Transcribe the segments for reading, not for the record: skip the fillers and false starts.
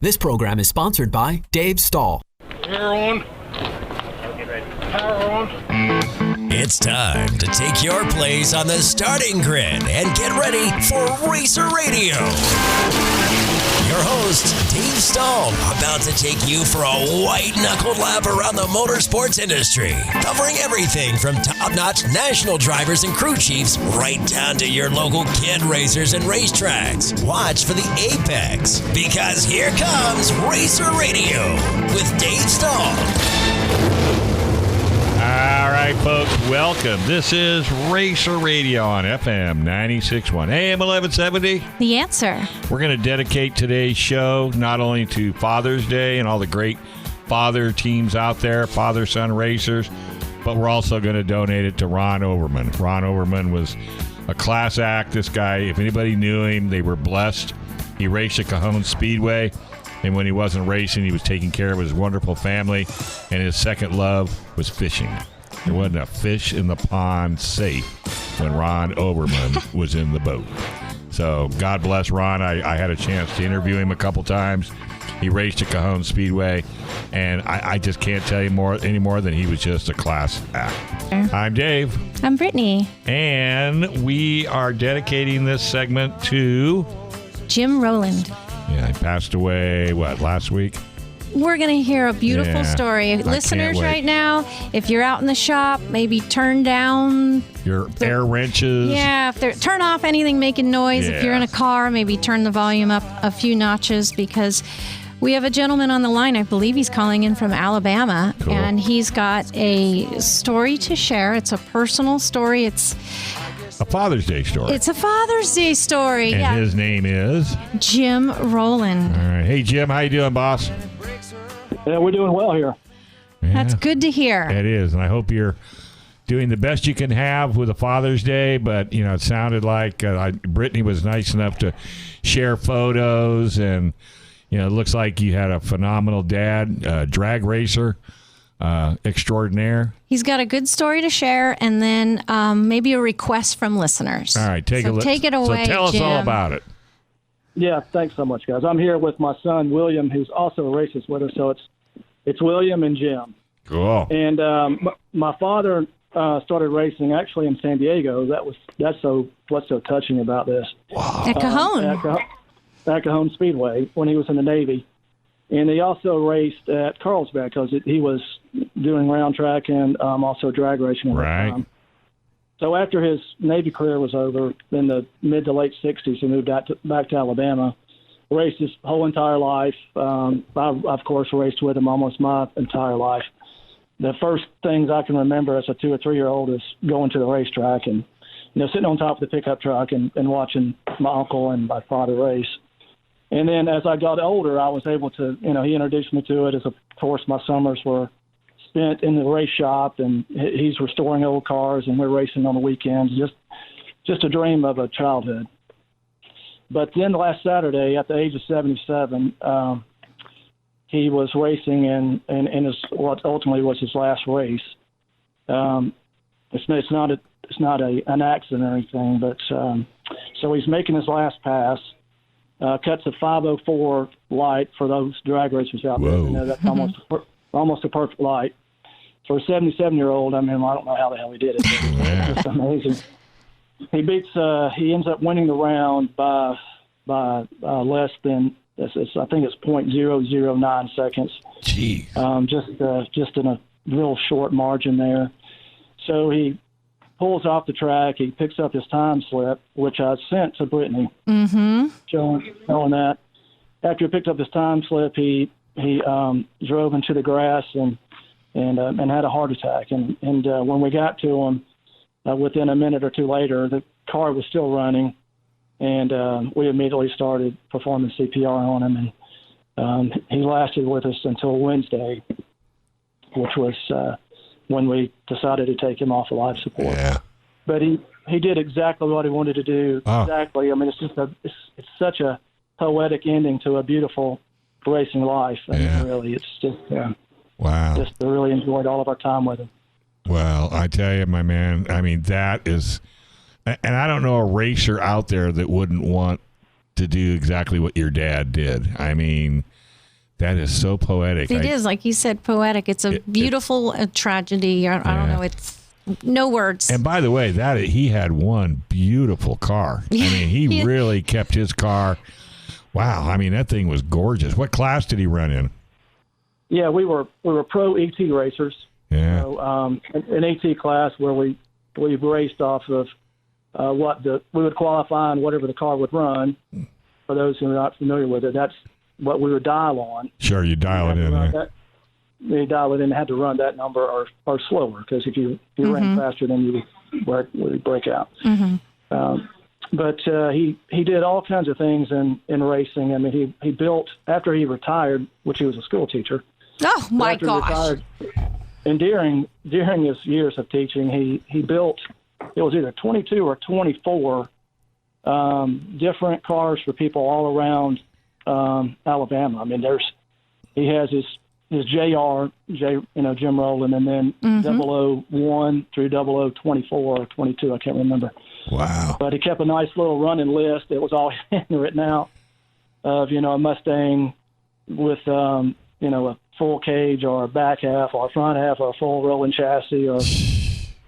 This program is sponsored by Dave Stahl. Power on. Power on. It's time to take your place on the starting grid and get ready for Racer Radio. Your host, Dave Stahl, about to take you for a white-knuckled lap around the motorsports industry, covering everything from top-notch national drivers and crew chiefs right down to your local kid racers and racetracks. Watch for the apex, because here comes Racer Radio with Dave Stahl. All right, folks, welcome. This is Racer Radio on FM 96.1, AM 1170. The Answer. We're going to dedicate today's show not only to Father's Day and all the great father teams out there, father-son racers, but we're also going to donate it to Ron Overman. Ron Overman was a class act. This guy, if anybody knew him, they were blessed. He raced at Cajon Speedway. And when he wasn't racing, he was taking care of his wonderful family, and his second love was fishing. There wasn't a fish in the pond safe when Ron Overman was in the boat. So God bless Ron. I had a chance to interview him a couple times. He raced at Cajon Speedway, and I just can't tell you any more than he was just a class act. I'm Dave. I'm Brittany. And we are dedicating this segment to Jim Rowland. Yeah, he passed away, last week? We're going to hear a beautiful story. Listeners, right now, if you're out in the shop, maybe turn down your air wrenches. Yeah, turn off anything making noise. If you're in a car, maybe turn the volume up a few notches, because we have a gentleman on the line. I believe he's calling in from Alabama, and he's got a story to share. It's a personal story. It's a Father's Day story. It's a Father's Day story. And his name is? Jim Rowland. All right. Hey, Jim, how you doing, boss? Yeah, we're doing well here. Yeah, that's good to hear. It is, and I hope you're doing the best you can have with a Father's Day, but, it sounded like Brittany was nice enough to share photos, and, it looks like you had a phenomenal dad, drag racer. Extraordinaire. He's got a good story to share, and then maybe a request from listeners. All right, take it away. So tell Jim. us all about it. Yeah, thanks so much, guys. I'm here with my son William, who's also a racist with us. So it's William and Jim. Cool. And my father started racing actually in San Diego. What's so touching about this. Wow. At Cajon. At Cajon Speedway when he was in the Navy. And he also raced at Carlsbad because he was doing round track and also drag racing at that time. So after his Navy career was over in the mid to late 60s, he moved back to Alabama, raced his whole entire life. I've, of course, raced with him almost my entire life. The first things I can remember as a 2 or 3 year old is going to the racetrack and sitting on top of the pickup truck and watching my uncle and my father race. And then as I got older, I was able to, he introduced me to it. As of course, my summers were spent in the race shop, and he's restoring old cars, and we're racing on the weekends. Just a dream of a childhood. But then last Saturday, at the age of 77, he was racing in what ultimately was his last race. It's not an accident or anything, but so he's making his last pass. Cuts a 504 light for those drag racers out there. That's almost a perfect light. For a 77-year-old, I don't know how the hell he did it. It's just amazing. He ends up winning the round by less than, I think it's 0.009 seconds. Jeez. Just in a real short margin there. So he pulls off the track. He picks up his time slip, which I sent to Brittany, showing that. After he picked up his time slip, he drove into the grass and had a heart attack. And when we got to him, within a minute or two later, the car was still running, and we immediately started performing CPR on him. And he lasted with us until Wednesday, which was when we decided to take him off of life support. Yeah. But he did exactly what he wanted to do. Oh. Exactly. It's such a poetic ending to a beautiful racing life. Really, it's just wow. Just really enjoyed all of our time with him. Well, I tell you, my man, that is, and I don't know a racer out there that wouldn't want to do exactly what your dad did. That is so poetic. It is, like you said, poetic. It's a beautiful tragedy. I don't know. It's no words. And by the way, he had one beautiful car. I mean, he really kept his car. Wow. I mean, that thing was gorgeous. What class did he run in? Yeah, we were pro ET racers. Yeah. So, an ET class where we raced off of we would qualify on whatever the car would run. For those who are not familiar with it, that's what we would dial on. Sure, you dial it in. You dial it in, had to run that number or slower, because if you ran faster, then you would break out. But he did all kinds of things in racing. I mean, he built, after he retired, which he was a school teacher. Oh my gosh! Retired, and during his years of teaching, he built, it was either 22 or 24 different cars for people all around Alabama. I mean, he has his JR, Jim Rowland, and then 001 through 0024 or 22, I can't remember. Wow. But he kept a nice little running list. It was all written out of, a Mustang with, a full cage or a back half or a front half or a full rolling chassis, or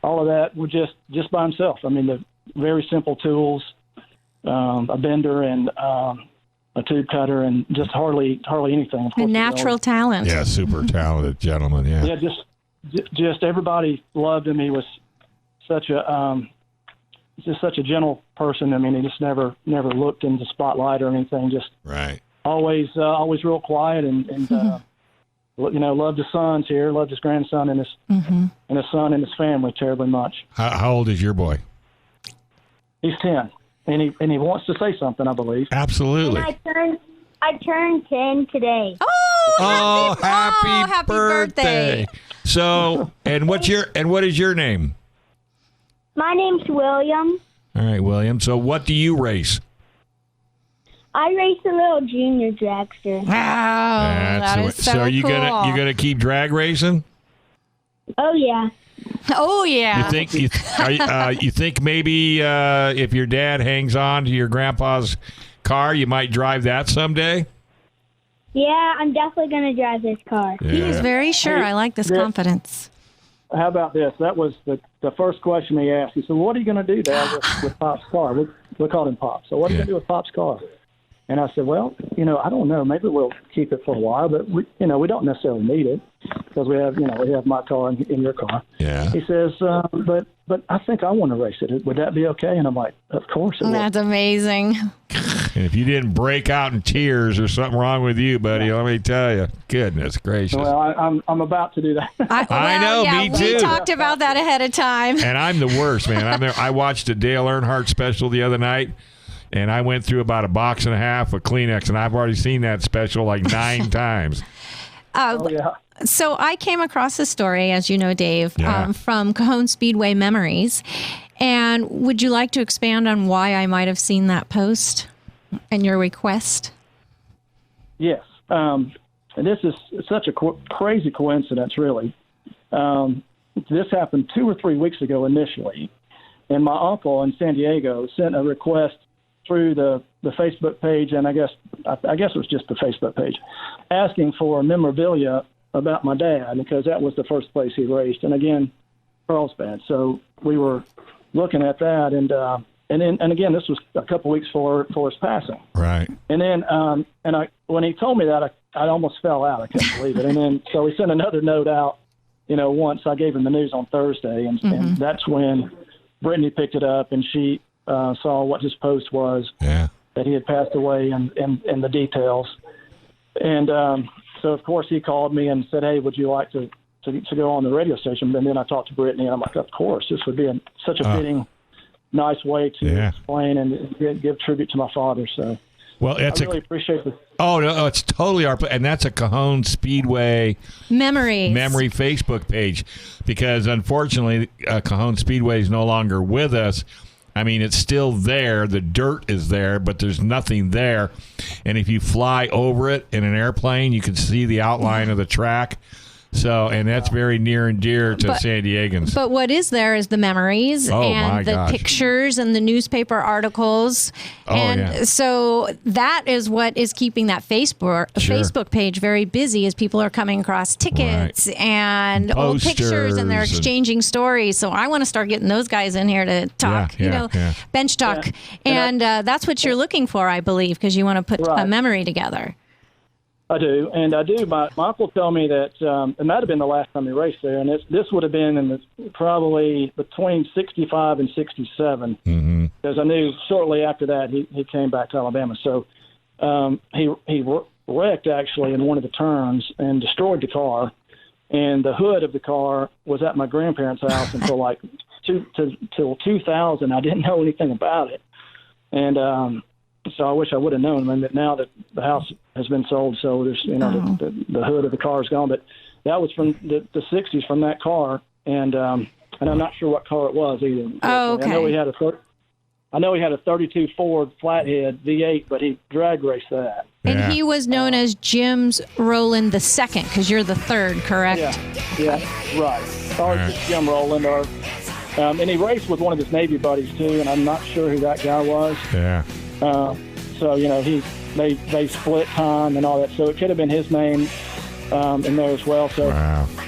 all of that was just by himself. I mean, the very simple tools, a bender and a tube cutter, and just hardly anything. Of course, a natural talent. Yeah, super talented gentleman. Yeah. Yeah, just everybody loved him. He was such a gentle person. I mean, he just never looked in the spotlight or anything. Just right. Always real quiet and loved his sons here, loved his grandson and his son and his family terribly much. How old is your boy? He's 10. And he wants to say something, I believe. Absolutely. And I turned 10 today. Oh, happy birthday. So, and what is your name? My name's William. All right, William. So what do you race? I race a little junior dragster. Wow, that is so are you cool. gonna keep drag racing? Oh yeah. Oh yeah. You think maybe if your dad hangs on to your grandpa's car, you might drive that someday? Yeah, I'm definitely going to drive this car. Yeah. He is very sure. I like this confidence. How about this? That was the first question he asked. He said, "What are you going to do, Dad, with Pop's car?" We called him Pop. So what are you going to do with Pop's car? And I said, "Well, I don't know. Maybe we'll keep it for a while, but we don't necessarily need it because we have my car in your car." Yeah. He says, "But I think I want to race it. Would that be okay?" And I'm like, "Of course it would." That's amazing. And if you didn't break out in tears, there's something wrong with you, buddy. Let me tell you. Goodness gracious. Well, I'm about to do that. I know, me too. We talked about that ahead of time. And I'm the worst, man. I watched a Dale Earnhardt special the other night, and I went through about a box and a half of Kleenex, and I've already seen that special like 9 times. Yeah. So I came across this story, as you know, Dave, Yeah. from Cajon Speedway Memories. And would you like to expand on why I might have seen that post and your request? Yes. And this is such a crazy coincidence, really. This happened 2 or 3 weeks ago initially. And my uncle in San Diego sent a request through the Facebook page, and I guess it was just the Facebook page, asking for memorabilia about my dad, because that was the first place he raced. And again, Carlsbad. So we were looking at that, and again, this was a couple weeks for his passing. Right. And then, when he told me that, I almost fell out. I couldn't believe it. And then, so he sent another note out, once I gave him the news on Thursday, and that's when Brittany picked it up, and she saw what his post was, that he had passed away, and the details. And so, of course, he called me and said, "Hey, would you like to go on the radio station?" And then I talked to Brittany, and I'm like, "Of course, this would be such a fitting, nice way to explain and give tribute to my father." So, well, I really appreciate this. Oh no, it's totally our, and that's a Cajon Speedway memory Facebook page, because unfortunately, Cajon Speedway is no longer with us. I mean, it's still there. The dirt is there, but there's nothing there. And if you fly over it in an airplane, you can see the outline of the track. So, and that's very near and dear to San Diegans. But what is there is the memories and the pictures and the newspaper articles. So that is what is keeping that Facebook page very busy as people are coming across tickets and old pictures and they're exchanging stories. So I want to start getting those guys in here to talk, bench talk. Yeah. And that's what you're looking for, I believe, because you want to put a memory together. I do, and I do. My uncle told me that it might have been the last time he raced there, and this would have been in probably between 65 and 67, because I knew shortly after that he came back to Alabama. So he wrecked actually in one of the turns and destroyed the car, and the hood of the car was at my grandparents' house until like till 2000. I didn't know anything about it, and so I wish I would have known. And now that the house has been sold, so there's the hood of the car is gone. But that was from the 60s from that car, and I'm not sure what car it was either. Oh, okay. I know he had a 32 Ford flathead V8, but he drag raced that. And he was known as Jim Rowland II, because you're the third, correct? Yeah, right. Or Jim Rowland, and he raced with one of his Navy buddies too, and I'm not sure who that guy was. Yeah. So they split time and all that, so it could have been his name in there as well. So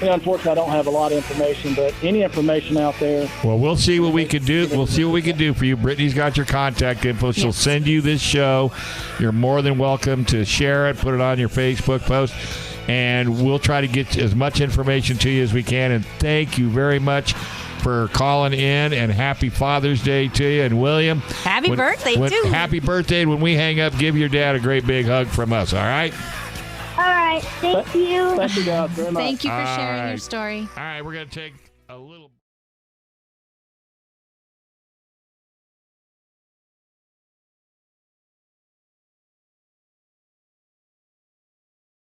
unfortunately, I don't have a lot of information, but any information out there. Well, we'll see what we can do. We'll see what we can do for you. Brittany's got your contact info. She'll send you this show. You're more than welcome to share it, put it on your Facebook post, and we'll try to get as much information to you as we can. And thank you very much for calling in, and happy Father's Day to you. And William, happy birthday too. Happy birthday. And when we hang up, give your dad a great big hug from us, all right? All right. Thank you. Thank you guys very much. Thank you for sharing your story. All right, we're going to take a little